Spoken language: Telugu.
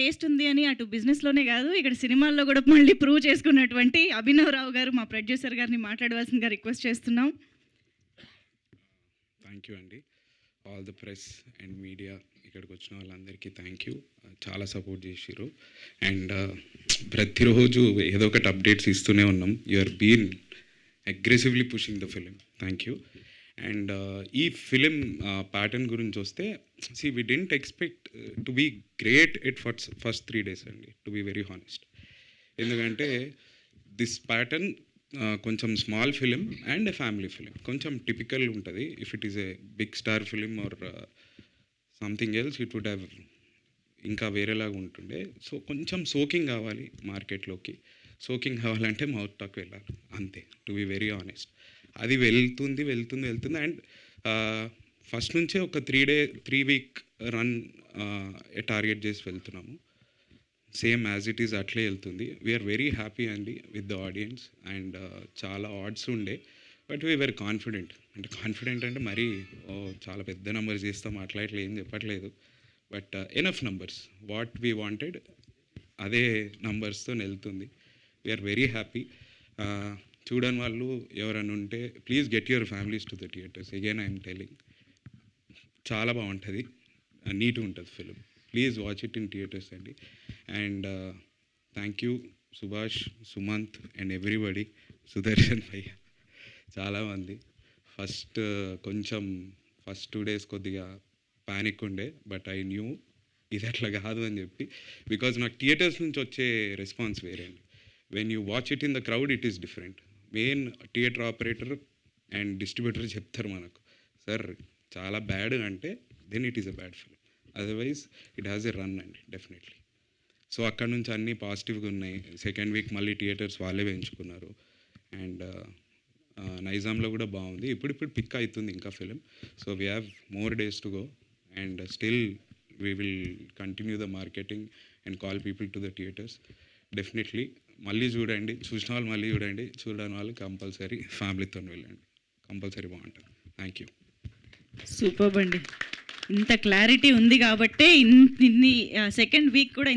టేస్ట్ ఉంది అని అటు బిజినెస్‌లోనే కాదు, ఇక్కడ సినిమాల్లో కూడా మళ్ళీ ప్రూవ్ చేసుకున్నటువంటి అభినవ్ రావు గారు, మా ప్రొడ్యూసర్ గారిని మాట్లాడవలసిందిగా రిక్వెస్ట్ చేస్తున్నాం. థ్యాంక్ యూ అండి. All the press and media ఇక్కడికి వచ్చిన వాళ్ళందరికీ థ్యాంక్ యూ. చాలా సపోర్ట్ చేసిర్రు అండ్ ప్రతిరోజు ఏదో ఒకటి అప్డేట్స్ ఇస్తూనే ఉన్నాం. You are been aggressively pushing the film. Thank you. And ఈ ఫిలిం ప్యాటర్న్ గురించి వస్తే we didn't expect to be great at first 3 days అండి, టు బీ వెరీ హానెస్ట్. ఎందుకంటే దిస్ ప్యాటర్న్ కొంచెం small film and a family film, కొంచెం టిపికల్ ఉంటుంది. If it is a big star film or something else it would have ఇంకా వేరేలాగా ఉంటుండే. సో కొంచెం సోకింగ్ కావాలి మార్కెట్లోకి. సోకింగ్ కావాలంటే మౌత్ టాక్ వెళ్ళాలి అంతే, టు బీ వెరీ ఆనెస్ట్. అది వెళ్తుంది అండ్ ఫస్ట్ నుంచే ఒక 3 week రన్ టార్గెట్ చేసి వెళ్తున్నాము. సేమ్ యాజ్ ఇట్ ఈస్ అట్లే వెళ్తుంది. వీఆర్ వెరీ హ్యాపీ అండి విత్ ద ఆడియన్స్ అండ్ చాలా ఆడ్స్ ఉండే, బట్ వీఆర్ కాన్ఫిడెంట్. అంటే మరీ చాలా పెద్ద నెంబర్స్ చేస్తాం అట్లా ఇట్లా ఏం చెప్పట్లేదు, but enough numbers what we wanted అదే నంబర్స్తో వెళ్తుంది. We are very happy. చూడని వాళ్ళు ఎవరైనా ఉంటే please get your families to the theatres. Again I'm telling, చాలా బాగుంటుంది, నీట్గా ఉంటుంది film. Please watch it in theatres అండి. And thank you Subhash, Sumanth and everybody, Sudarshan భయ్య, చాలామంది. కొంచెం ఫస్ట్ 2 days కొద్దిగా ప్యానిక్ ఉండే, బట్ ఐ న్యూ ఇది అట్లా కాదు అని చెప్పి, బికాజ్ నాకు థియేటర్స్ నుంచి వచ్చే రెస్పాన్స్ వేరే అండి. When you watch it in the crowd it is different. Main theatre operator and distributor చెప్తారు మనకు, సార్ చాలా బ్యాడ్ అంటే then it is a bad film, otherwise it has a run అండి డెఫినెట్లీ. సో అక్కడ నుంచి అన్నీ పాజిటివ్గా ఉన్నాయి. సెకండ్ వీక్ మళ్ళీ థియేటర్స్ వాళ్ళే పెంచుకున్నారు అండ్ నైజాంలో కూడా బాగుంది. ఇప్పుడు పిక్ అవుతుంది ఇంకా film. So we have more days to go and still we will continue the marketing and call people to the theatres. Definitely మళ్ళీ చూడండి, చూసిన వాళ్ళు మళ్ళీ చూడండి, చూడని వాళ్ళు కంపల్సరీ ఫ్యామిలీతో వెళ్ళండి, కంపల్సరీ బాగుంటుంది. Thank you. సూపర్ అండి, ఇంత క్లారిటీ ఉంది కాబట్టే ఇన్ని సెకండ్ వీక్ కూడా